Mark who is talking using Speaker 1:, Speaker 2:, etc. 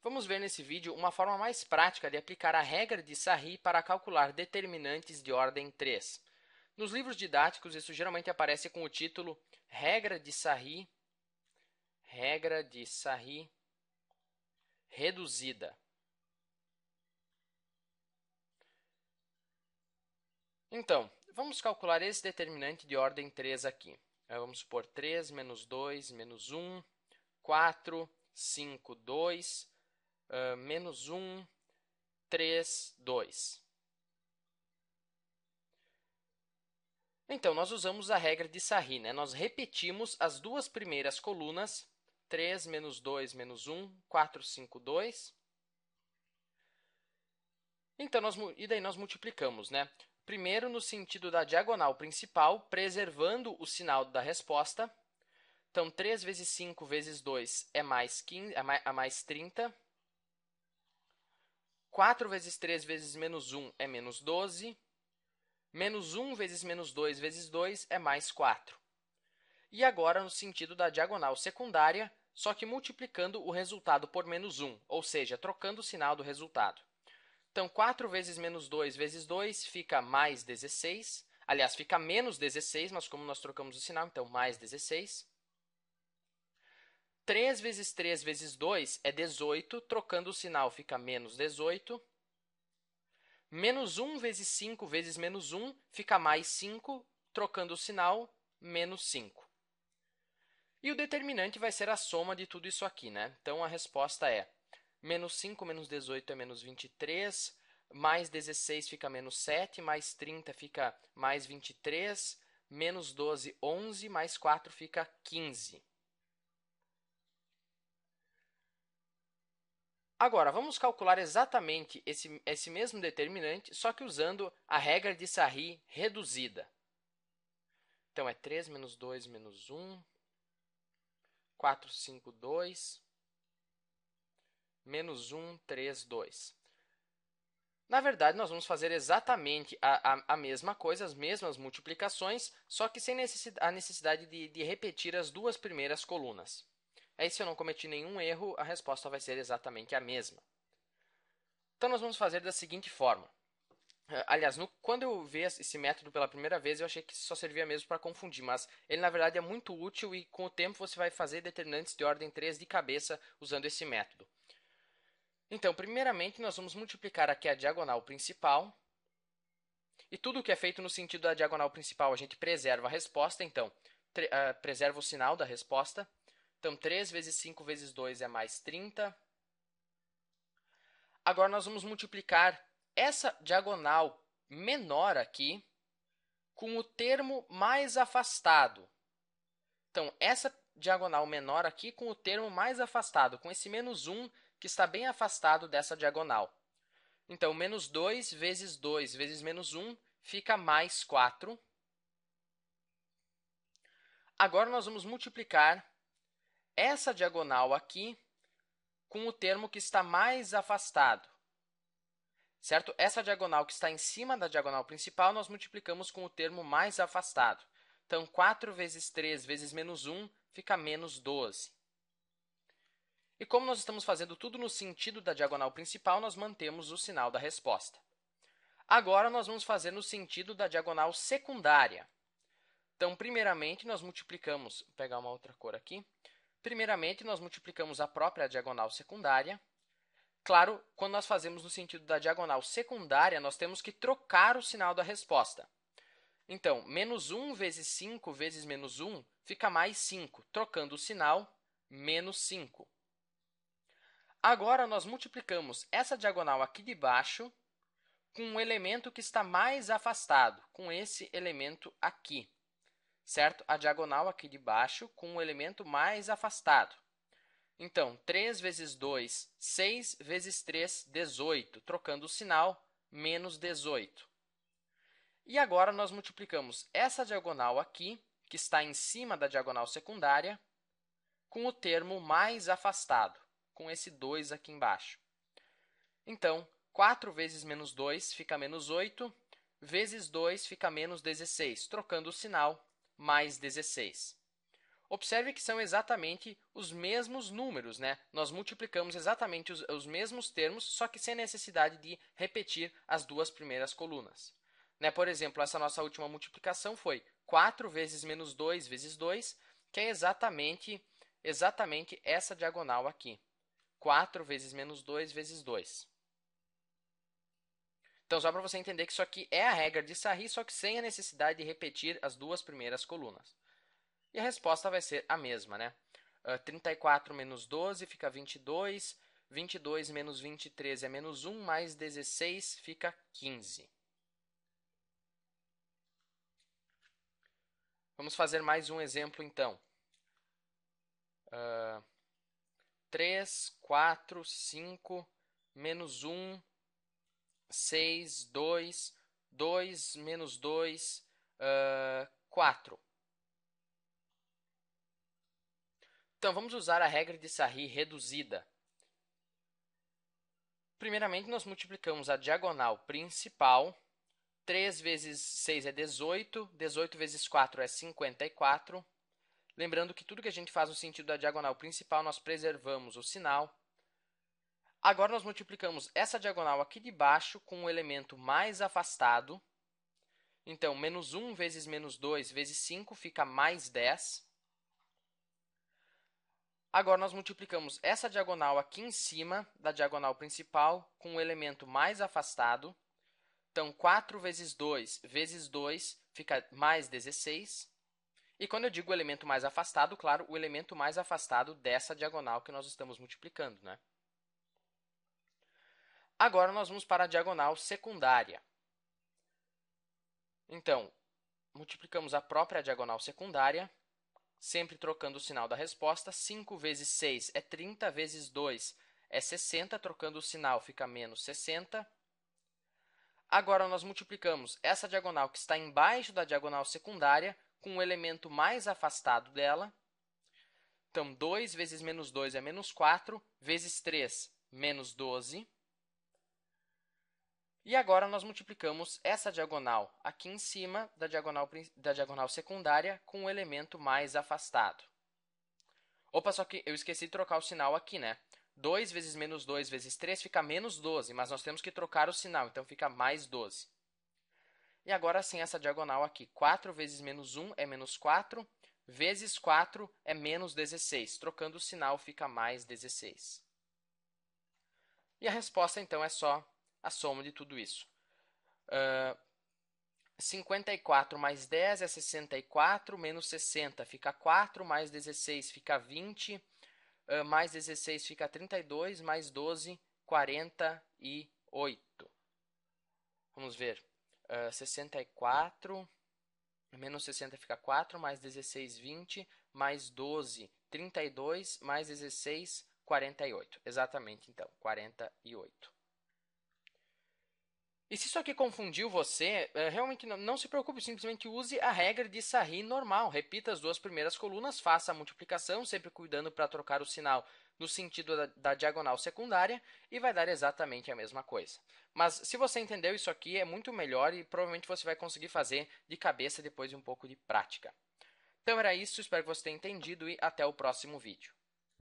Speaker 1: Vamos ver nesse vídeo uma forma mais prática de aplicar a regra de Sarry para calcular determinantes de ordem 3. Nos livros didáticos, isso geralmente aparece com o título Regra de Sarry reduzida. Então, vamos calcular esse determinante de ordem 3 aqui. Vamos supor 3 menos 2 menos 1, 4, 5, 2, menos 1, 3, 2. Então, nós usamos a regra de Sarry, né? Nós repetimos as duas primeiras colunas, 3 menos 2 menos 1, 4, 5, 2. Então, daí nós multiplicamos, né? Primeiro, no sentido da diagonal principal, preservando o sinal da resposta. Então, 3 vezes 5 vezes 2 é mais 15, é mais 30. 4 vezes 3 vezes menos 1 é menos 12. Menos 1 vezes menos 2 vezes 2 é mais 4. E agora, no sentido da diagonal secundária, só que multiplicando o resultado por menos 1, ou seja, trocando o sinal do resultado. Então, 4 vezes menos 2 vezes 2 fica mais 16. Aliás, fica menos 16, mas como nós trocamos o sinal, então mais 16. 3 vezes 3 vezes 2 é 18, trocando o sinal fica menos 18. Menos 1 vezes 5 vezes menos 1 fica mais 5, trocando o sinal, menos 5. E o determinante vai ser a soma de tudo isso aqui, né? Então, a resposta é menos 5 menos 18 é menos 23, mais 16 fica menos 7, mais 30 fica mais 23, menos 12, 11, mais 4 fica 15. Agora, vamos calcular exatamente esse mesmo determinante, só que usando a regra de Sarry reduzida. Então, é 3 menos 2 menos 1, 4, 5, 2, menos 1, 3, 2. Na verdade, nós vamos fazer exatamente a mesma coisa, as mesmas multiplicações, só que sem a necessidade de repetir as duas primeiras colunas. Aí, se eu não cometi nenhum erro, a resposta vai ser exatamente a mesma. Então, nós vamos fazer da seguinte forma. Aliás, quando eu vi esse método pela primeira vez, eu achei que só servia mesmo para confundir, mas ele, na verdade, é muito útil e, com o tempo, você vai fazer determinantes de ordem 3 de cabeça usando esse método. Então, primeiramente, nós vamos multiplicar aqui a diagonal principal. E tudo que é feito no sentido da diagonal principal, a gente preserva a resposta. Então, preserva o sinal da resposta. Então, 3 vezes 5 vezes 2 é mais 30. Agora, nós vamos multiplicar essa diagonal menor aqui com o termo mais afastado. Então, essa diagonal menor aqui com o termo mais afastado, com esse menos 1 que está bem afastado dessa diagonal. Então, menos 2 vezes menos 1 fica mais 4. Agora, nós vamos multiplicar essa diagonal aqui com o termo que está mais afastado. Certo? Essa diagonal que está em cima da diagonal principal, nós multiplicamos com o termo mais afastado. Então, 4 vezes 3 vezes menos 1 fica menos 12. E como nós estamos fazendo tudo no sentido da diagonal principal, nós mantemos o sinal da resposta. Agora, nós vamos fazer no sentido da diagonal secundária. Então, primeiramente, nós multiplicamos... Vou pegar uma outra cor aqui. Primeiramente, nós multiplicamos a própria diagonal secundária. Claro, quando nós fazemos no sentido da diagonal secundária, nós temos que trocar o sinal da resposta. Então, menos 1 vezes 5 vezes menos 1 fica mais 5. Trocando o sinal, menos 5. Agora, nós multiplicamos essa diagonal aqui de baixo com um elemento que está mais afastado, com esse elemento aqui. Certo? A diagonal aqui de baixo com o elemento mais afastado. Então, 3 vezes 2, 6 vezes 3, 18. Trocando o sinal, menos 18. E agora, nós multiplicamos essa diagonal aqui, que está em cima da diagonal secundária, com o termo mais afastado, com esse 2 aqui embaixo. Então, 4 vezes menos 2 fica menos 8, vezes 2 fica menos 16. Trocando o sinal, mais 16. Observe que são exatamente os mesmos números, né? Nós multiplicamos exatamente os mesmos termos, só que sem necessidade de repetir as duas primeiras colunas. Né? Por exemplo, essa nossa última multiplicação foi 4 vezes menos 2 vezes 2, que é exatamente essa diagonal aqui. 4 vezes menos 2 vezes 2. Então, só para você entender que isso aqui é a regra de Sarry, só que sem a necessidade de repetir as duas primeiras colunas. E a resposta vai ser a mesma, né? 34 menos 12 fica 22. 22 menos 23 é menos 1, mais 16 fica 15. Vamos fazer mais um exemplo, então. 3, 4, 5, menos 1, 6, 2, 2 menos 2, 4. Então, vamos usar a regra de Sarry reduzida. Primeiramente, nós multiplicamos a diagonal principal. 3 vezes 6 é 18. 18 vezes 4 é 54. Lembrando que tudo que a gente faz no sentido da diagonal principal, nós preservamos o sinal. Agora, nós multiplicamos essa diagonal aqui de baixo com o elemento mais afastado. Então, menos 1 vezes menos 2 vezes 5 fica mais 10. Agora, nós multiplicamos essa diagonal aqui em cima da diagonal principal com o elemento mais afastado. Então, 4 vezes 2 vezes 2 fica mais 16. E quando eu digo o elemento mais afastado, claro, o elemento mais afastado dessa diagonal que nós estamos multiplicando, né? Agora, nós vamos para a diagonal secundária. Então, multiplicamos a própria diagonal secundária, sempre trocando o sinal da resposta. 5 vezes 6 é 30, vezes 2 é 60, trocando o sinal fica menos 60. Agora, nós multiplicamos essa diagonal que está embaixo da diagonal secundária com o elemento mais afastado dela. Então, 2 vezes menos 2 é menos 4, vezes 3, menos 12. E agora, nós multiplicamos essa diagonal aqui em cima da diagonal secundária com o elemento mais afastado. Opa, só que eu esqueci de trocar o sinal aqui, né? 2 vezes menos 2 vezes 3 fica menos 12, mas nós temos que trocar o sinal, então fica mais 12. E agora sim, essa diagonal aqui, 4 vezes menos 1 é menos 4, vezes 4 é menos 16. Trocando o sinal, fica mais 16. E a resposta, então, é só a soma de tudo isso. 54 mais 10 é 64, menos 60 fica 4, mais 16 fica 20, mais 16 fica 32, mais 12, 48. Vamos ver. 64, menos 60 fica 4, mais 16, 20, mais 12, 32, mais 16, 48. Exatamente, então, 48. E se isso aqui confundiu você, realmente não se preocupe, simplesmente use a regra de Sarry normal. Repita as duas primeiras colunas, faça a multiplicação, sempre cuidando para trocar o sinal no sentido da diagonal secundária, e vai dar exatamente a mesma coisa. Mas se você entendeu isso aqui, é muito melhor e provavelmente você vai conseguir fazer de cabeça depois de um pouco de prática. Então era isso, espero que você tenha entendido e até o próximo vídeo.